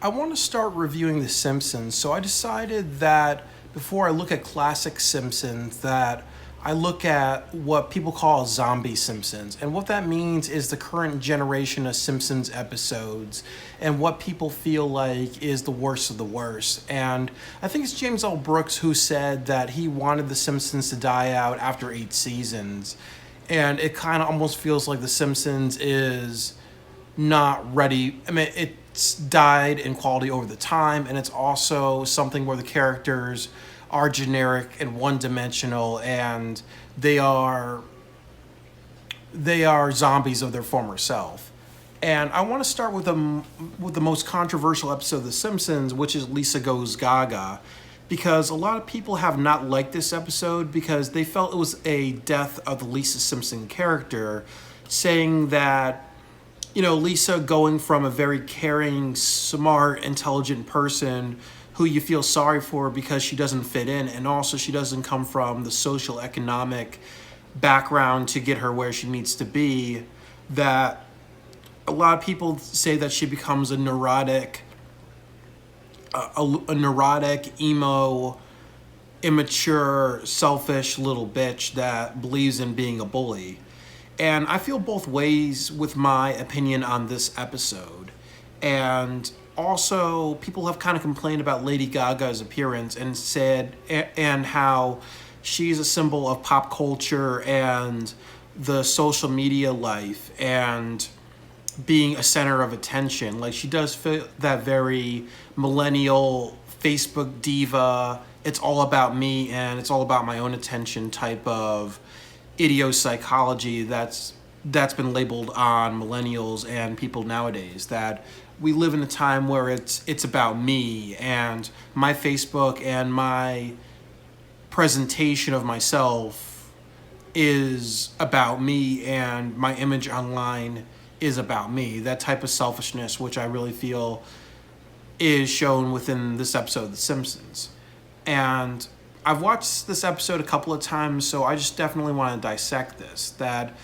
I want to start reviewing The Simpsons, so I decided that before I look at classic Simpsons, that I look at what people call zombie Simpsons. And what that means is the current generation of Simpsons episodes and what people feel like is the worst of the worst. And I think it's James L. Brooks who said that he wanted The Simpsons to die out after 8 seasons. And it kind of almost feels like The Simpsons is not ready. I mean, it's died in quality over the time, and it's also something where the characters are generic and one-dimensional, and they are zombies of their former self. And I want to start with the most controversial episode of The Simpsons, which is Lisa Goes Gaga, because a lot of people have not liked this episode because they felt it was a death of the Lisa Simpson character, saying that Lisa going from a very caring, smart, intelligent person who you feel sorry for because she doesn't fit in, and also she doesn't come from the social economic background to get her where she needs to be, that a lot of people say that she becomes a neurotic, emo, immature, selfish little bitch that believes in being a bully. And I feel both ways with my opinion on this episode. And also, people have kind of complained about Lady Gaga's appearance and said, and how she's a symbol of pop culture and the social media life and being a center of attention. Like, she does fit that very millennial Facebook diva, it's all about me and it's all about my own attention type of idiosyncrasy that's been labeled on millennials and people nowadays, that we live in a time where it's about me and my Facebook and my presentation of myself is about me and my image online is about me. That type of selfishness, which I really feel is shown within this episode of The Simpsons. And I've watched this episode a couple of times, so I just definitely want to dissect this. That,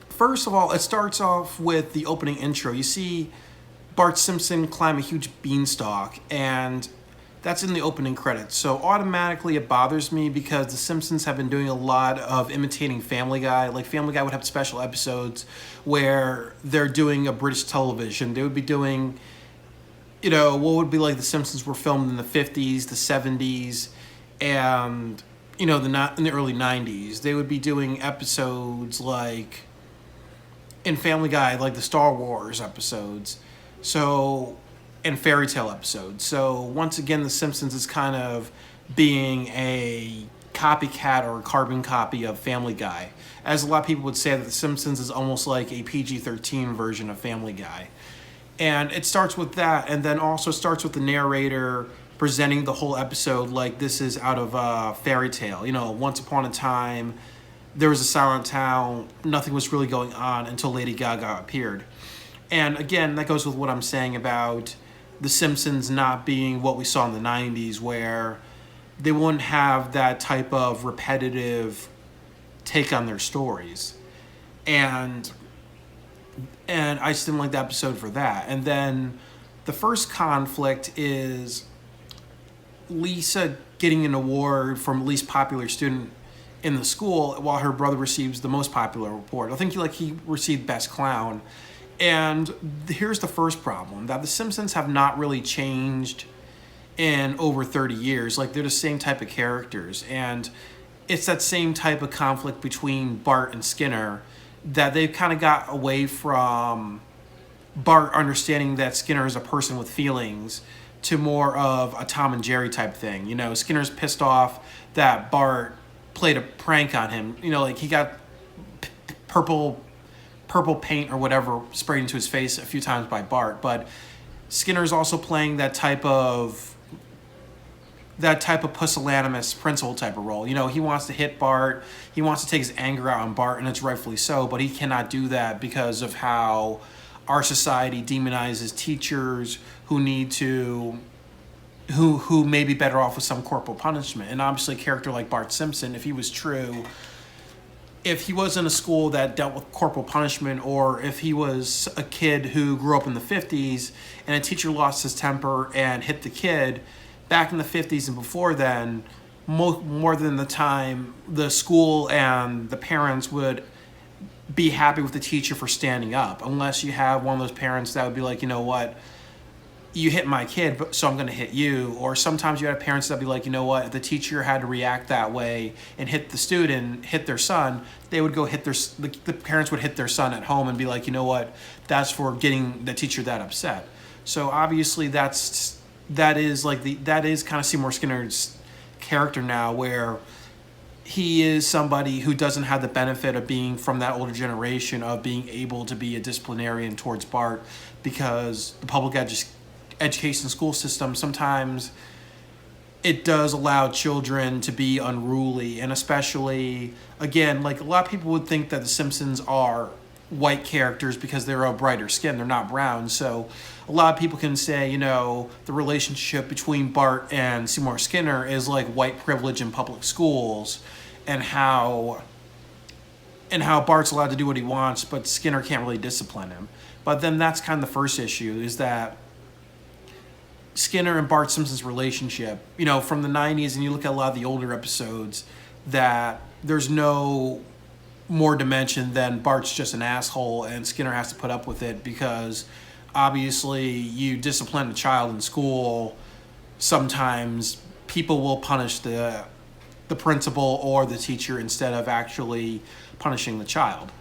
first of all, it starts off with the opening intro. You see Bart Simpson climb a huge beanstalk, and that's in the opening credits. So automatically it bothers me because The Simpsons have been doing a lot of imitating Family Guy. Like, Family Guy would have special episodes where they're doing a British television. They would be doing, what would be like The Simpsons were filmed in the 50s, the 70s, and in the early 90s. They would be doing episodes like in Family Guy, like the Star Wars episodes, and fairy tale episodes. So once again, The Simpsons is kind of being a copycat or a carbon copy of Family Guy. As a lot of people would say, that The Simpsons is almost like a PG-13 version of Family Guy. And it starts with that, and then also starts with the narrator presenting the whole episode like this is out of a fairy tale. Once upon a time, there was a silent town, nothing was really going on until Lady Gaga appeared. And again, that goes with what I'm saying about The Simpsons not being what we saw in the 90s, where they wouldn't have that type of repetitive take on their stories. And I just didn't like the episode for that. And then the first conflict is Lisa getting an award from least popular student in the school while her brother receives the most popular award. I think he received best clown. And here's the first problem, that The Simpsons have not really changed in over 30 years. Like, they're the same type of characters. And it's that same type of conflict between Bart and Skinner, that they've kind of got away from Bart understanding that Skinner is a person with feelings to more of a Tom and Jerry type thing. Skinner's pissed off that Bart played a prank on him. He got purple paint or whatever sprayed into his face a few times by Bart. But Skinner's also playing that type of pusillanimous principal type of role. He wants to hit Bart. He wants to take his anger out on Bart, and it's rightfully so, but he cannot do that because of how our society demonizes teachers who may be better off with some corporal punishment. And obviously a character like Bart Simpson, if he was true, if he was in a school that dealt with corporal punishment, or if he was a kid who grew up in the 50s and a teacher lost his temper and hit the kid, back in the 50s and before then, more than the time, the school and the parents would be happy with the teacher for standing up, unless you have one of those parents that would be like, you know what, you hit my kid, so I'm going to hit you. Or sometimes you have parents that be like, you know what, if the teacher had to react that way and hit the student, hit their son, they would go hit the parents would hit their son at home and be like, you know what, that's for getting the teacher that upset. So obviously that is kind of Seymour Skinner's character now, where he is somebody who doesn't have the benefit of being from that older generation, of being able to be a disciplinarian towards Bart, because the public education school system, sometimes it does allow children to be unruly. And especially, again, like, a lot of people would think that the Simpsons are white characters because they're of brighter skin, they're not brown. So a lot of people can say, you know, the relationship between Bart and Seymour Skinner is like white privilege in public schools, and how Bart's allowed to do what he wants, but Skinner can't really discipline him. But then that's kind of the first issue, is that Skinner and Bart Simpson's relationship, you know, from the 90s, and you look at a lot of the older episodes, that there's no more dimension than Bart's just an asshole and Skinner has to put up with it, because obviously you discipline a child in school, sometimes people will punish the principal or the teacher instead of actually punishing the child.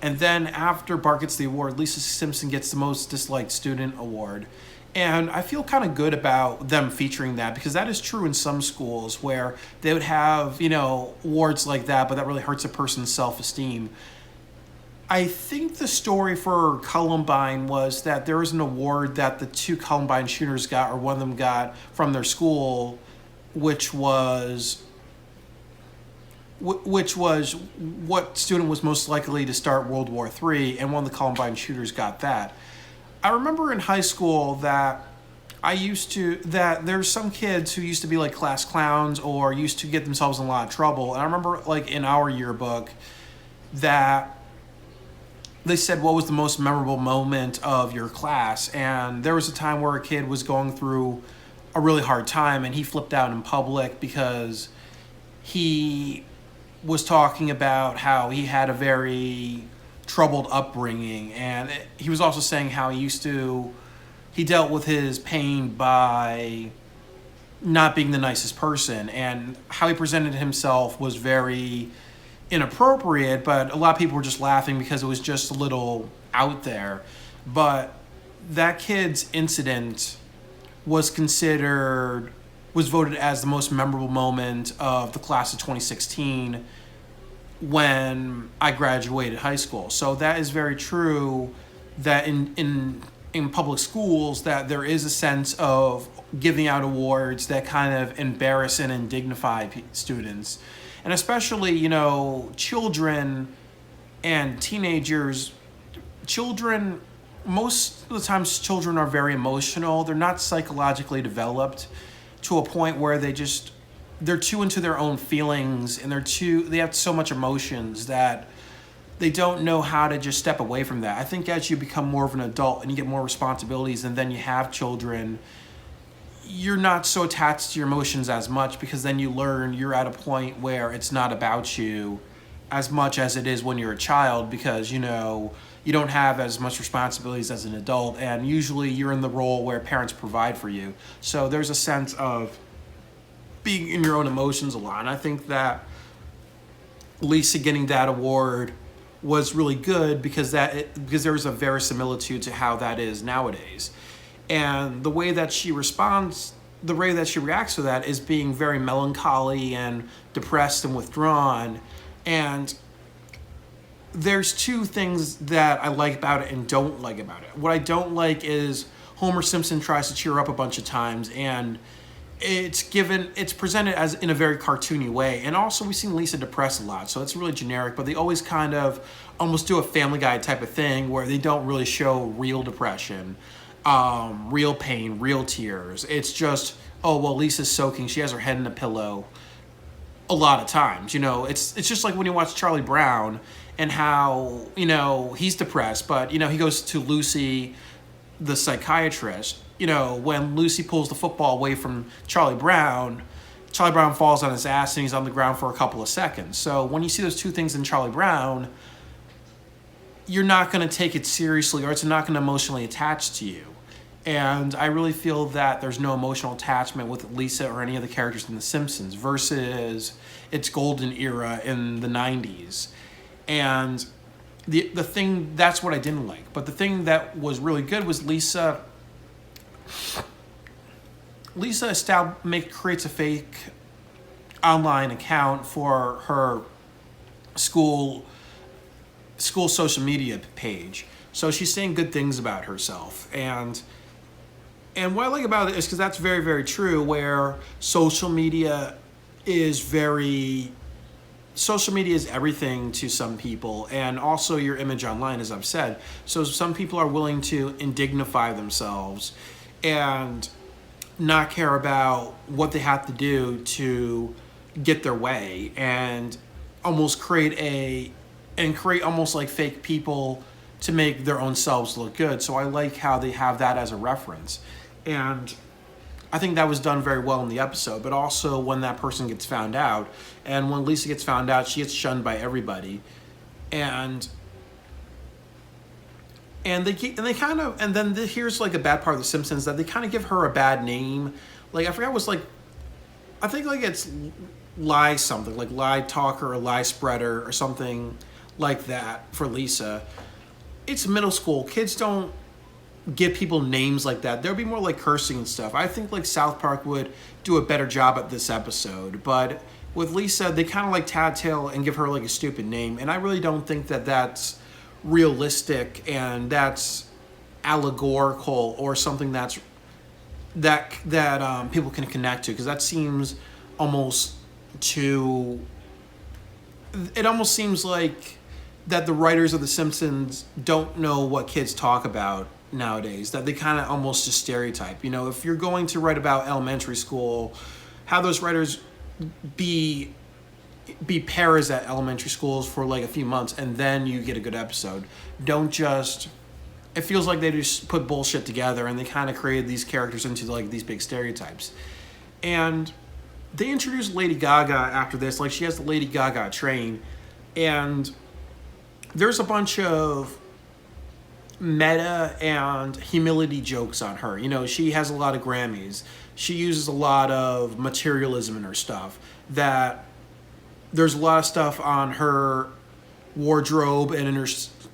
And then after Bart gets the award, Lisa Simpson gets the most disliked student award. And I feel kind of good about them featuring that, because that is true in some schools where they would have, you know, awards like that, but that really hurts a person's self-esteem. I think the story for Columbine was that there was an award that the two Columbine shooters got, or one of them got, from their school, which was what student was most likely to start World War III, and one of the Columbine shooters got that. I remember in high school that there's some kids who used to be like class clowns or used to get themselves in a lot of trouble. And I remember, like, in our yearbook that they said, what was the most memorable moment of your class? And there was a time where a kid was going through a really hard time and he flipped out in public because he was talking about how he had a very troubled upbringing, and he was also saying how he dealt with his pain by not being the nicest person, and how he presented himself was very inappropriate, but a lot of people were just laughing because it was just a little out there. But that kid's incident was voted as the most memorable moment of the class of 2016 when I graduated high school. So that is very true, that in public schools that there is a sense of giving out awards that kind of embarrass and indignify students. And especially, you know, children and teenagers, most of the times children are very emotional. They're not psychologically developed to a point where they're too into their own feelings, and they have so much emotions that they don't know how to just step away from that. I think as you become more of an adult and you get more responsibilities and then you have children, you're not so attached to your emotions as much, because then you learn you're at a point where it's not about you as much as it is when you're a child, because, you know, you don't have as much responsibilities as an adult, and usually you're in the role where parents provide for you. So there's a sense of being in your own emotions a lot. And I think that Lisa getting that award was really good, because there was a verisimilitude to how that is nowadays. And the way that she reacts to that is being very melancholy and depressed and withdrawn. And there's two things that I like about it and don't like about it. What I don't like is Homer Simpson tries to cheer her up a bunch of times, and it's presented as in a very cartoony way. And also we've seen Lisa depressed a lot, so it's really generic, but they always kind of almost do a Family Guy type of thing where they don't really show real depression, real pain, real tears. It's just, oh, well, Lisa's soaking, she has her head in a pillow. a lot of times. It's just like when you watch Charlie Brown and how, he's depressed, but, he goes to Lucy, the psychiatrist. When Lucy pulls the football away from Charlie Brown falls on his ass and he's on the ground for a couple of seconds. So when you see those two things in Charlie Brown, you're not going to take it seriously, or it's not going to emotionally attach to you. And I really feel that there's no emotional attachment with Lisa or any of the characters in The Simpsons versus its golden era in the 90s. And the thing, that's what I didn't like. But the thing that was really good was Lisa creates a fake online account for her school social media page. So she's saying good things about herself. And what I like about it is because that's very, very true, where social media is everything to some people, and also your image online, as I've said. So some people are willing to indignify themselves and not care about what they have to do to get their way, and almost create almost like fake people to make their own selves look good. So I like how they have that as a reference. And I think that was done very well in the episode, but also when that person gets found out, and when Lisa gets found out, she gets shunned by everybody. And then here's like a bad part of The Simpsons, that they kind of give her a bad name. Like, I forgot, I think like it's lie something, like lie talker or lie spreader or something like that for Lisa. It's middle school. Kids don't give people names like that. There would be more like cursing and stuff. I think like South Park would do a better job at this episode. But with Lisa, they kind of like tattletale and give her like a stupid name. And I really don't think that that's realistic and that's allegorical or something that people can connect to, because that seems almost too... It almost seems like that the writers of The Simpsons don't know what kids talk about nowadays, that they kind of almost just stereotype. If you're going to write about elementary school, have those writers be paras at elementary schools for like a few months, and then you get a good episode. Don't just... It feels like they just put bullshit together and they kind of created these characters into like these big stereotypes. And they introduced Lady Gaga after this. Like, she has the Lady Gaga train, and there's a bunch of meta and humility jokes on her. She has a lot of Grammys. She uses a lot of materialism in her stuff. That there's a lot of stuff on her wardrobe and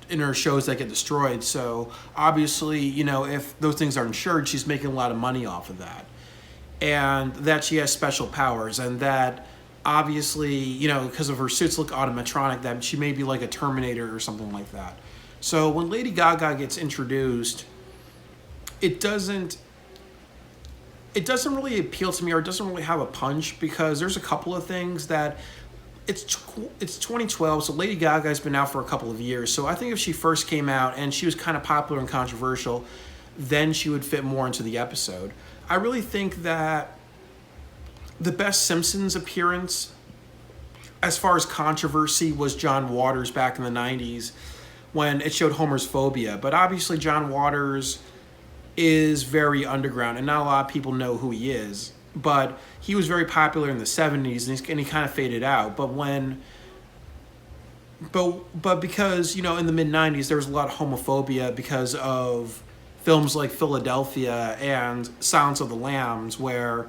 in her shows that get destroyed. So obviously, if those things are insured, she's making a lot of money off of that. And that she has special powers, and that obviously, because of her suits look automatronic, that she may be like a Terminator or something like that. So when Lady Gaga gets introduced, it doesn't really appeal to me, or it doesn't really have a punch, because there's a couple of things that... It's 2012, so Lady Gaga's been out for a couple of years. So I think if she first came out and she was kind of popular and controversial, then she would fit more into the episode. I really think that the best Simpsons appearance, as far as controversy, was John Waters back in the 90s when it showed Homer's phobia. But obviously John Waters is very underground and not a lot of people know who he is. But he was very popular in the 70s, and he kind of faded out. But because, in the mid-90s, there was a lot of homophobia because of films like Philadelphia and Silence of the Lambs, where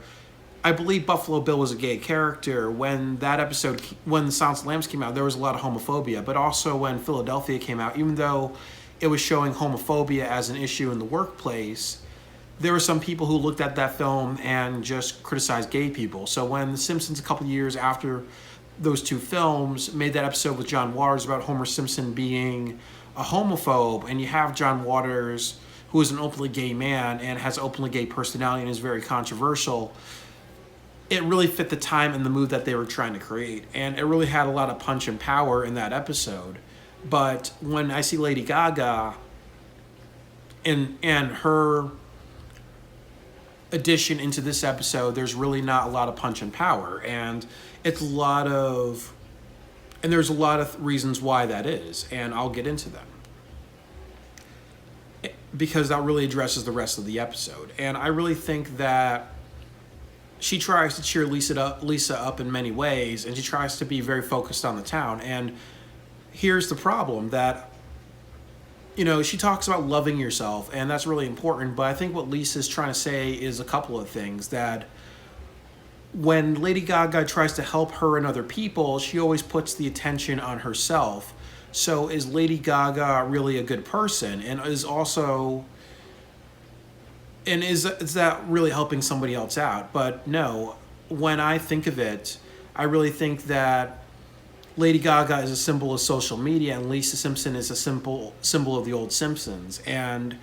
I believe Buffalo Bill was a gay character. When Silence of the Lambs came out, there was a lot of homophobia. But also when Philadelphia came out, even though it was showing homophobia as an issue in the workplace, there were some people who looked at that film and just criticized gay people. So when The Simpsons, a couple years after those two films, made that episode with John Waters about Homer Simpson being a homophobe, and you have John Waters, who is an openly gay man and has an openly gay personality and is very controversial, it really fit the time and the mood that they were trying to create. And it really had a lot of punch and power in that episode. But when I see Lady Gaga and her addition into this episode, there's really not a lot of punch and power, and it's a lot of, and there's a lot of reasons why that is, and I'll get into them because that really addresses the rest of the episode. And I really think that she tries to cheer Lisa up in many ways, and she tries to be very focused on the town. And here's the problem that, she talks about loving yourself, and that's really important. But I think what Lisa's trying to say is a couple of things. That when Lady Gaga tries to help her and other people, she always puts the attention on herself. So is Lady Gaga really a good person? And is that really helping somebody else out? But no, when I think of it, I really think that Lady Gaga is a symbol of social media, and Lisa Simpson is a symbol of the old Simpsons, and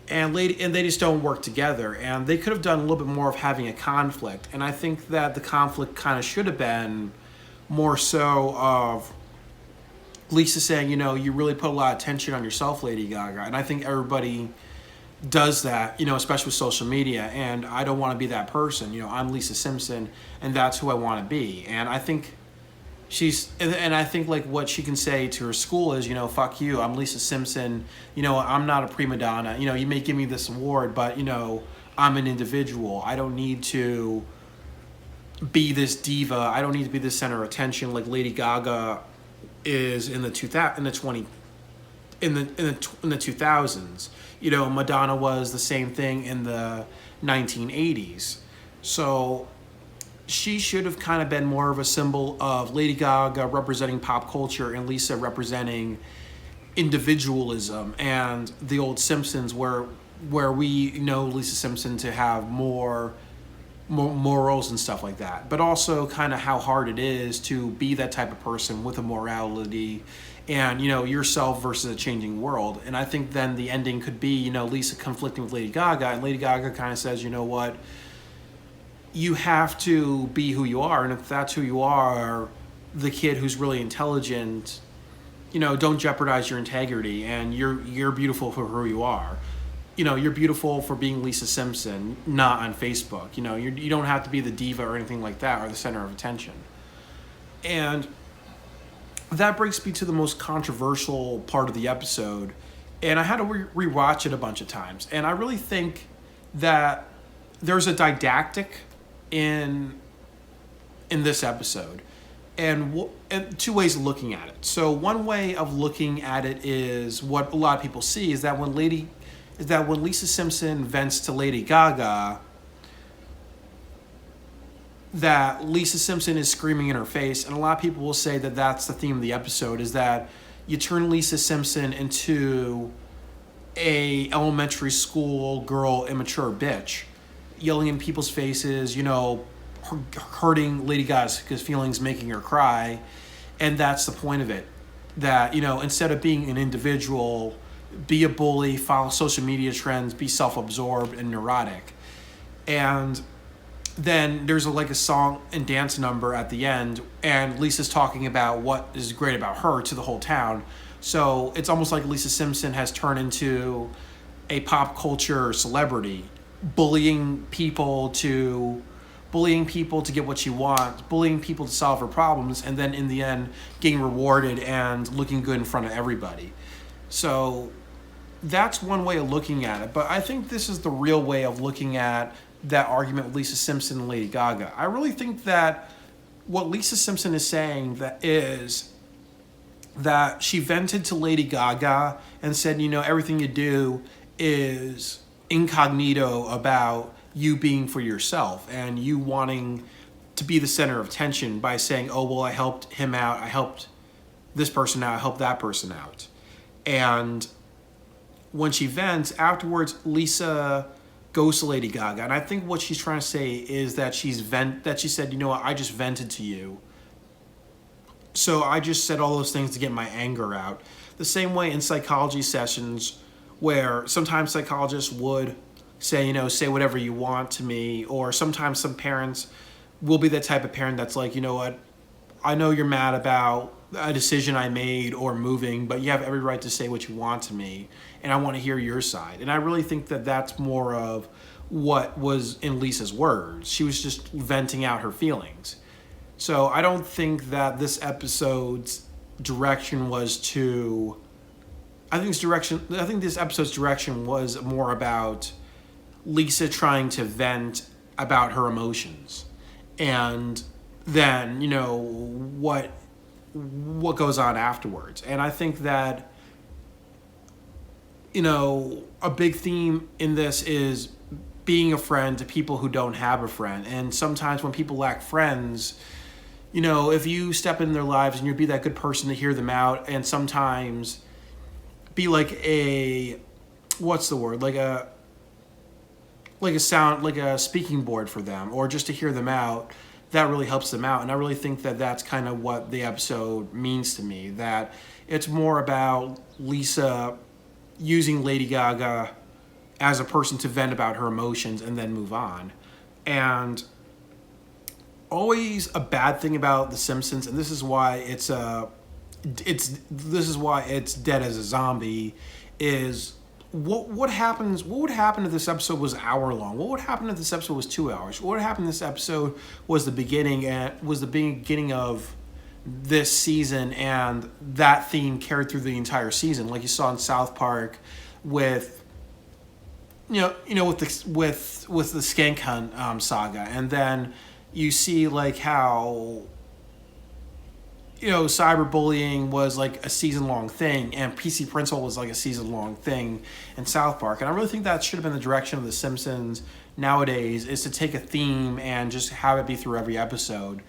they just don't work together. And they could have done a little bit more of having a conflict. And I think that the conflict kind of should have been more so of Lisa saying, you really put a lot of attention on yourself, Lady Gaga. And I think everybody does that, especially with social media. And I don't want to be that person. I'm Lisa Simpson, and that's who I want to be. And I think I think like what she can say to her school is, fuck you, I'm Lisa Simpson. I'm not a prima donna. You may give me this award, but, I'm an individual. I don't need to be this diva. I don't need to be the center of attention like Lady Gaga is in the 2000s. Madonna was the same thing in the 1980s. So she should have kind of been more of a symbol of Lady Gaga representing pop culture and Lisa representing individualism and the old Simpsons, where we know Lisa Simpson to have more morals and stuff like that, but also kind of how hard it is to be that type of person with a morality and yourself versus a changing world. And I think then the ending could be Lisa conflicting with Lady Gaga, and Lady Gaga kind of says, what, you have to be who you are, and if that's who you are, the kid who's really intelligent, don't jeopardize your integrity, and you're beautiful for who you are. You're beautiful for being Lisa Simpson, not on Facebook. You don't have to be the diva or anything like that, or the center of attention. And that brings me to the most controversial part of the episode, and I had to rewatch it a bunch of times. And I really think that there's a didactic in this episode, and two ways of looking at it. So one way of looking at it is what a lot of people see is that when Lisa Simpson vents to Lady Gaga, that Lisa Simpson is screaming in her face, and a lot of people will say that that's the theme of the episode, is that you turn Lisa Simpson into a elementary school girl immature bitch, yelling in people's faces, hurting Lady Gaga's feelings, making her cry. And that's the point of it, that instead of being an individual, be a bully, follow social media trends, be self-absorbed and neurotic. And then there's a song and dance number at the end, and Lisa's talking about what is great about her to the whole town. So it's almost like Lisa Simpson has turned into a pop culture celebrity, bullying people to get what she wants, bullying people to solve her problems, and then in the end getting rewarded and looking good in front of everybody. So that's one way of looking at it, but I think this is the real way of looking at that argument with Lisa Simpson and Lady Gaga. I really think that what Lisa Simpson is saying is that she vented to Lady Gaga and said, everything you do is incognito about you being for yourself and you wanting to be the center of attention by saying, oh, well, I helped him out, I helped this person out, I helped that person out. And when she vents, afterwards, Lisa goes to Lady Gaga. And I think what she's trying to say is that she said, what, I just vented to you. So I just said all those things to get my anger out. The same way in psychology sessions where sometimes psychologists would say, say whatever you want to me, or sometimes some parents will be the type of parent that's like, what, I know you're mad about a decision I made or moving, but you have every right to say what you want to me, and I want to hear your side. And I really think that that's more of what was in Lisa's words. She was just venting out her feelings. So I don't think that this episode's direction was to. I think this episode's direction was more about Lisa trying to vent about her emotions, and then what goes on afterwards. And I think that a big theme in this is being a friend to people who don't have a friend. And sometimes when people lack friends, if you step in their lives and you be that good person to hear them out, and sometimes be like a, what's the word, like a sound, like a speaking board for them, or just to hear them out, that really helps them out. And I really think that that's kind of what the episode means to me, that it's more about Lisa using Lady Gaga as a person to vent about her emotions and then move on. And always a bad thing about The Simpsons, and this is why it's dead as a zombie, is what would happen if this episode was an hour long? What would happen if this episode was 2 hours? What would happen if this episode was the beginning of this season, and that theme carried through the entire season, like you saw in South Park with with the Skank Hunt saga, and then you see like how cyberbullying was like a season-long thing, and PC Principal was like a season-long thing in South Park. And I really think that should have been the direction of The Simpsons nowadays, is to take a theme and just have it be through every episode.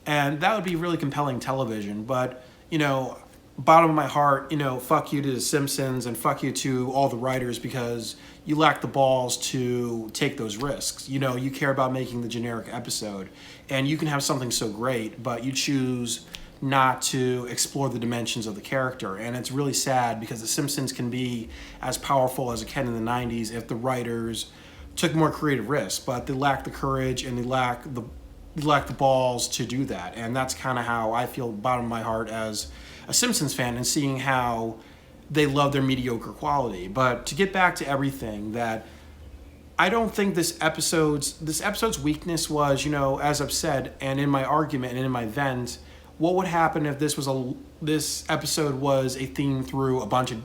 And that would be really compelling television. But, bottom of my heart, fuck you to The Simpsons, and fuck you to all the writers, because you lack the balls to take those risks. You care about making the generic episode, and you can have something so great, but you choose not to explore the dimensions of the character. And it's really sad, because The Simpsons can be as powerful as it can in the 90s if the writers took more creative risks, but they lack the courage and they lack the balls to do that. And that's kind of how I feel, bottom of my heart, as a Simpsons fan, and seeing how they love their mediocre quality. But to get back to everything, that I don't think this episode's weakness was, as I've said, and in my argument and in my vent, what would happen if this episode was a theme through a bunch of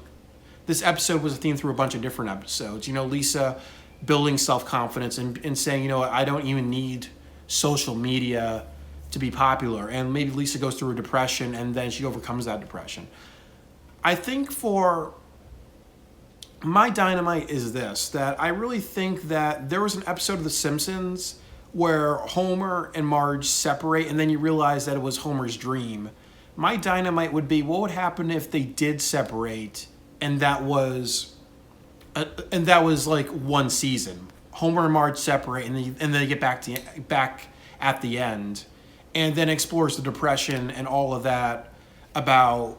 different episodes? Lisa building self-confidence and saying, I don't even need social media to be popular. And maybe Lisa goes through a depression, and then she overcomes that depression. I think for my dynamite is this, that I really think that there was an episode of The Simpsons where Homer and Marge separate, and then you realize that it was Homer's dream. My dynamite would be, what would happen if they did separate, and that was like one season. Homer and Marge separate, and then they get back at the end, and then explores the depression and all of that about.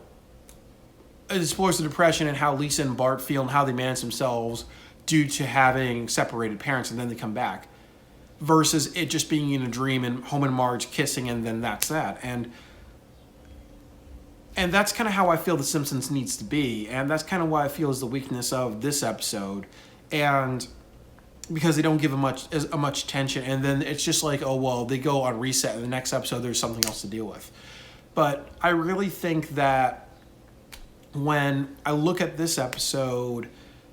It explores the depression and how Lisa and Bart feel and how they manage themselves due to having separated parents, and then they come back. Versus it just being in a dream and Homer and Marge kissing, and then that's that. And that's kind of how I feel The Simpsons needs to be. And that's kind of why I feel is the weakness of this episode. And because they don't give a much attention. And then it's just like, oh, well, they go on reset. In the next episode, there's something else to deal with. But I really think that when I look at this episode,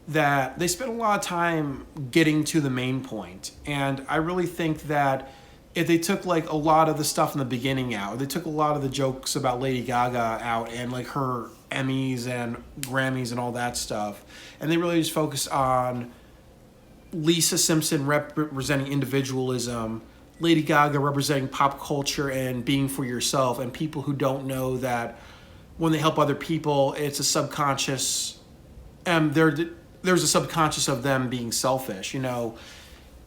that they spent a lot of time getting to the main point. And I really think that if they took like a lot of the stuff in the beginning out, they took a lot of the jokes about Lady Gaga out, and like her Emmys and Grammys and all that stuff, and they really just focused on Lisa Simpson representing individualism, Lady Gaga representing pop culture and being for yourself, and people who don't know that when they help other people, it's a subconscious, there's a subconscious of them being selfish.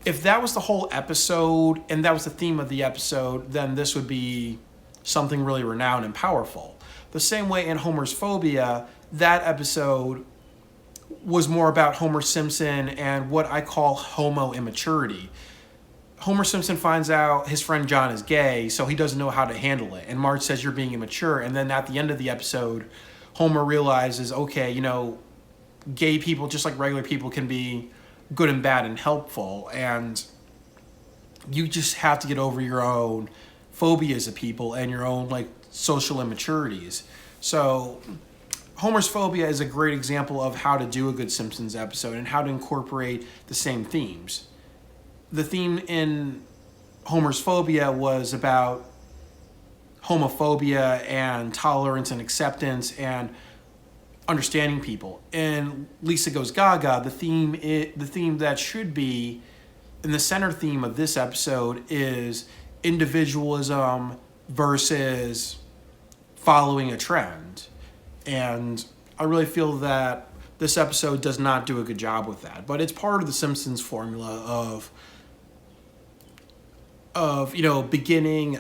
If that was the whole episode and that was the theme of the episode, then this would be something really renowned and powerful. The same way in Homer's Phobia, that episode was more about Homer Simpson and what I call homo immaturity. Homer Simpson finds out his friend John is gay, so he doesn't know how to handle it. And Marge says, you're being immature. And then at the end of the episode, Homer realizes, okay, gay people, just like regular people, can be good and bad and helpful, and you just have to get over your own phobias of people and your own like social immaturities. So Homer's phobia is a great example of how to do a good Simpsons episode and how to incorporate the same themes. The theme in Homer's phobia was about homophobia and tolerance and acceptance and understanding people. In Lisa Goes Gaga, the theme that should be in the center theme of this episode is individualism versus following a trend. And I really feel that this episode does not do a good job with that. But it's part of the Simpsons formula of beginning,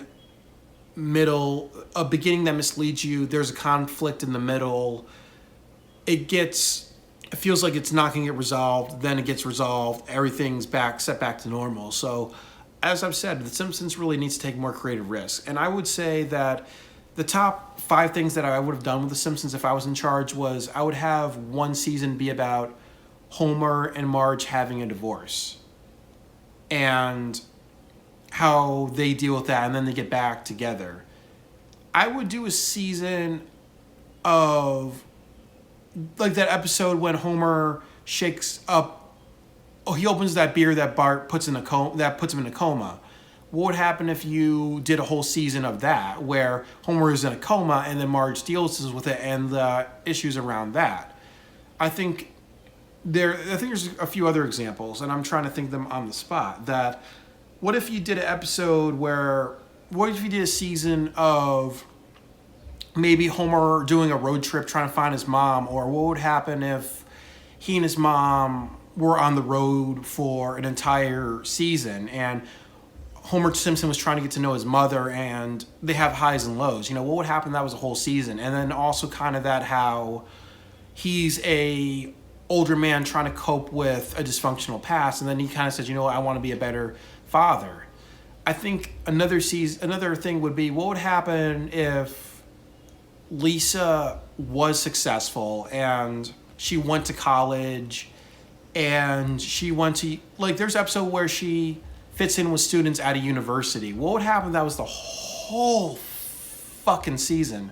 middle, a beginning that misleads you. There's a conflict in the middle. It feels like it's not going to get resolved. Then it gets resolved. Everything's set back to normal. So, as I've said, The Simpsons really needs to take more creative risks. And I would say that the top 5 things that I would have done with The Simpsons if I was in charge was I would have one season be about Homer and Marge having a divorce and how they deal with that, and then they get back together. I would do a season of like that episode when Homer shakes up. Oh, he opens that beer that Bart puts in that puts him in a coma. What would happen if you did a whole season of that, where Homer is in a coma and then Marge deals with it and the issues around that? I think there's a few other examples, and I'm trying to think of them on the spot. That what if you did an episode what if you did a season of maybe Homer doing a road trip trying to find his mom, or what would happen if he and his mom were on the road for an entire season and Homer Simpson was trying to get to know his mother and they have highs and lows. What would happen if that was a whole season? And then also kind of that how he's a older man trying to cope with a dysfunctional past, and then he kind of says, I want to be a better father. I think another thing would be, what would happen if Lisa was successful and she went to college and she went to, like, there's an episode where she fits in with students at a university. What would happen if that was the whole fucking season?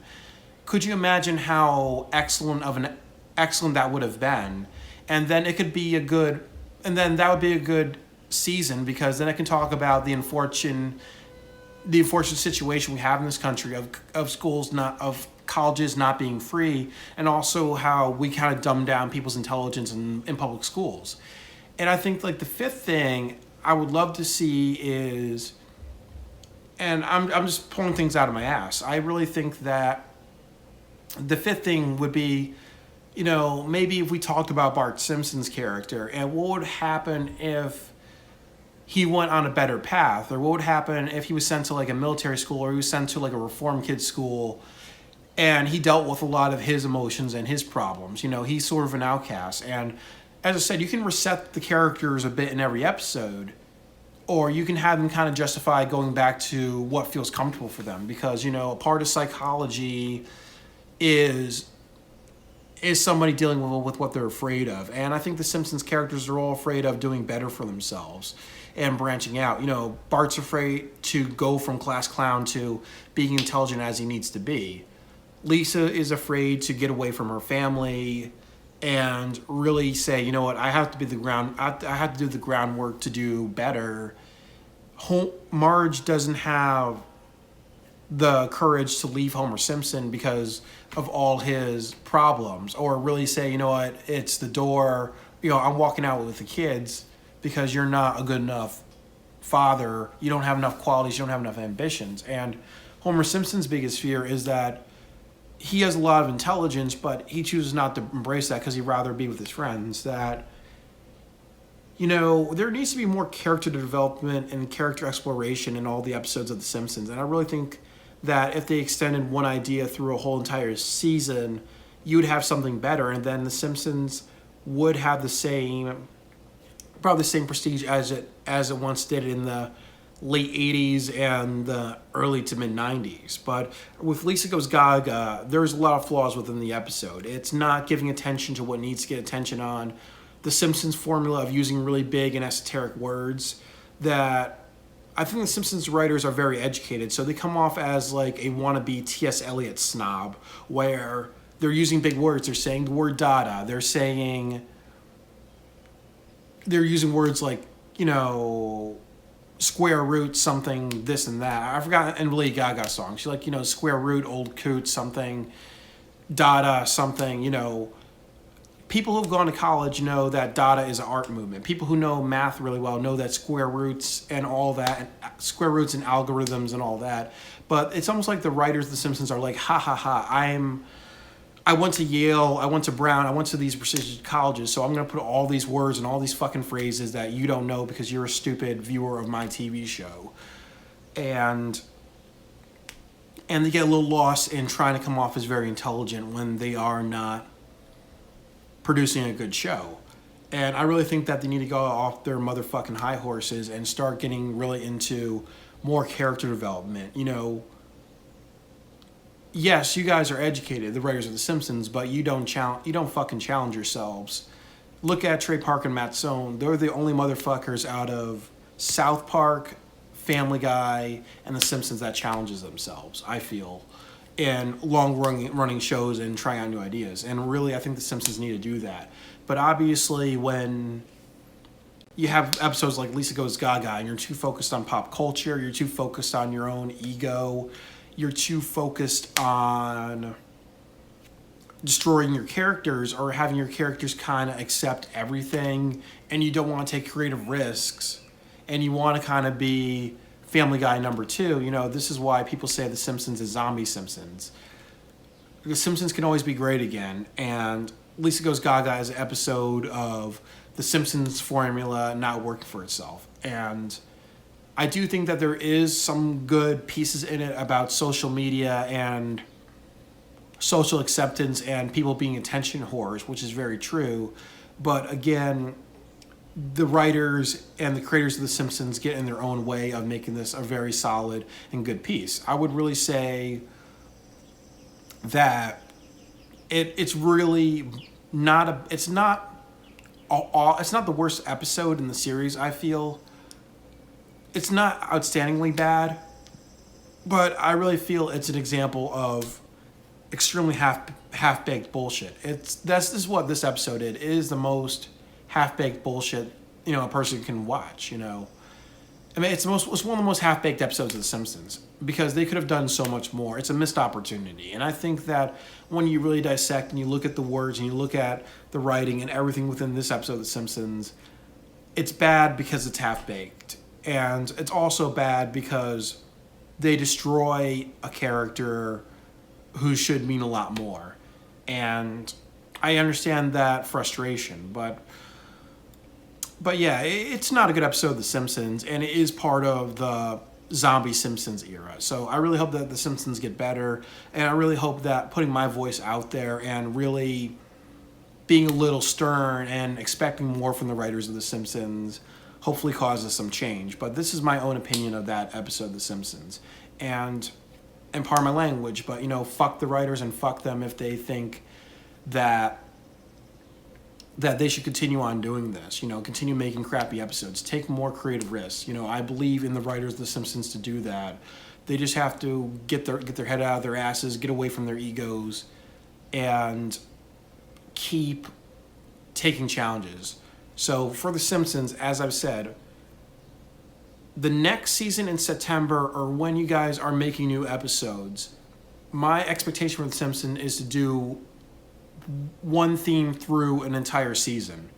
Could you imagine how excellent that would have been? And then that would be a good season, because then I can talk about the unfortunate situation we have in this country of colleges not being free, and also how we kind of dumb down people's intelligence in public schools. And I think like the 5th thing I would love to see is, and I'm just pulling things out of my ass, I really think that the 5th thing would be, maybe if we talked about Bart Simpson's character and what would happen if he went on a better path, or what would happen if he was sent to like a military school, or he was sent to like a reform kids school, and he dealt with a lot of his emotions and his problems. He's sort of an outcast. And as I said, you can reset the characters a bit in every episode, or you can have them kind of justify going back to what feels comfortable for them, because a part of psychology is somebody dealing with what they're afraid of. And I think the Simpsons characters are all afraid of doing better for themselves and branching out. Bart's afraid to go from class clown to being intelligent as he needs to be. Lisa is afraid to get away from her family and really say, what, I have to do the groundwork to do better. Marge doesn't have the courage to leave Homer Simpson because of all his problems, or really say, what, it's the door, I'm walking out with the kids because you're not a good enough father. You don't have enough qualities. You don't have enough ambitions. And Homer Simpson's biggest fear is that he has a lot of intelligence, but he chooses not to embrace that because he'd rather be with his friends. That, there needs to be more character development and character exploration in all the episodes of The Simpsons. And I really think that if they extended one idea through a whole entire season, you would have something better. And then The Simpsons would have probably the same prestige as it once did in the late 80s and the early to mid 90s. But with Lisa Goes Gaga, there's a lot of flaws within the episode. It's not giving attention to what needs to get attention on. the Simpsons formula of using really big and esoteric words, that I think the Simpsons writers are very educated, so they come off as like a wannabe T.S. Eliot snob, where they're using big words. They're saying the word dada. They're using words like, square root something, this and that. I forgot in Lady Gaga song. She's like, square root, old coot, something, dada, something, People who've gone to college know that Dada is an art movement. People who know math really well know that square roots and all that, and square roots and algorithms and all that. But it's almost like the writers of The Simpsons are like, ha ha ha, I went to Yale, I went to Brown, I went to these prestigious colleges, so I'm going to put all these words and all these fucking phrases that you don't know because you're a stupid viewer of my TV show. And they get a little lost in trying to come off as very intelligent when they are not producing a good show. And I really think that they need to go off their motherfucking high horses and start getting really into more character development. Yes, you guys are educated, the writers of The Simpsons, but you don't fucking challenge yourselves. Look at Trey Parker and Matt Stone. They're the only motherfuckers out of South Park, Family Guy, and The Simpsons that challenges themselves, I feel, in long-running shows and trying out new ideas. And really, I think The Simpsons need to do that. But obviously, when you have episodes like Lisa Goes Gaga and you're too focused on pop culture, you're too focused on your own ego, you're too focused on destroying your characters or having your characters kind of accept everything, and you don't want to take creative risks, and you want to kind of be Family Guy number 2. This is why people say The Simpsons is zombie Simpsons. The Simpsons can always be great again, and Lisa Goes Gaga is an episode of The Simpsons formula not working for itself. And I do think that there is some good pieces in it about social media and social acceptance and people being attention whores, which is very true. But again, the writers and the creators of The Simpsons get in their own way of making this a very solid and good piece. I would really say that it's really not it's not the worst episode in the series, I feel. It's not outstandingly bad, but I really feel it's an example of extremely half-baked bullshit. This is what this episode did. It is the most half-baked bullshit, a person can watch, it's one of the most half-baked episodes of The Simpsons because they could have done so much more. It's a missed opportunity. And I think that when you really dissect and you look at the words and you look at the writing and everything within this episode of The Simpsons, it's bad because it's half-baked. And it's also bad because they destroy a character who should mean a lot more. And I understand that frustration, but yeah, it's not a good episode of The Simpsons, and it is part of the zombie Simpsons era. So I really hope that The Simpsons get better, and I really hope that putting my voice out there and really being a little stern and expecting more from the writers of The Simpsons hopefully causes some change. But this is my own opinion of that episode of The Simpsons. And pardon my language, but, fuck the writers and fuck them if they think that they should continue on doing this, continue making crappy episodes, take more creative risks. I believe in the writers of The Simpsons to do that. They just have to get their head out of their asses, get away from their egos, and keep taking challenges. So for The Simpsons, as I've said, the next season in September, or when you guys are making new episodes, my expectation for The Simpsons is to do one theme through an entire season.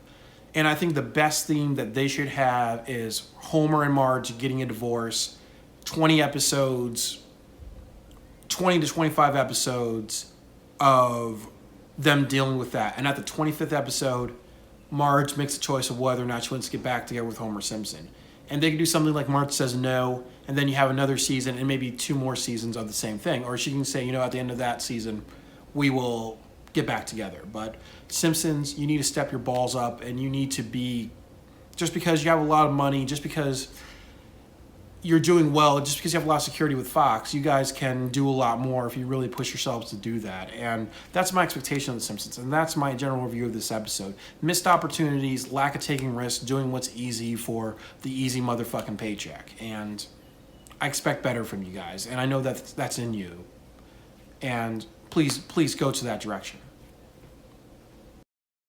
And I think the best theme that they should have is Homer and Marge getting a divorce, 20 episodes, 20 to 25 episodes of them dealing with that. And at the 25th episode, Marge makes a choice of whether or not she wants to get back together with Homer Simpson. And they can do something like Marge says no, and then you have another season and maybe 2 more seasons of the same thing. Or she can say, at the end of that season, we will get back together. But Simpsons, you need to step your balls up, and you need to be, just because you have a lot of money, just because you're doing well just because you have a lot of security with Fox. You guys can do a lot more if you really push yourselves to do that. And that's my expectation of The Simpsons. And that's my general review of this episode. Missed opportunities, lack of taking risks, doing what's easy for the easy motherfucking paycheck. And I expect better from you guys. And I know that that's in you. And please go to that direction.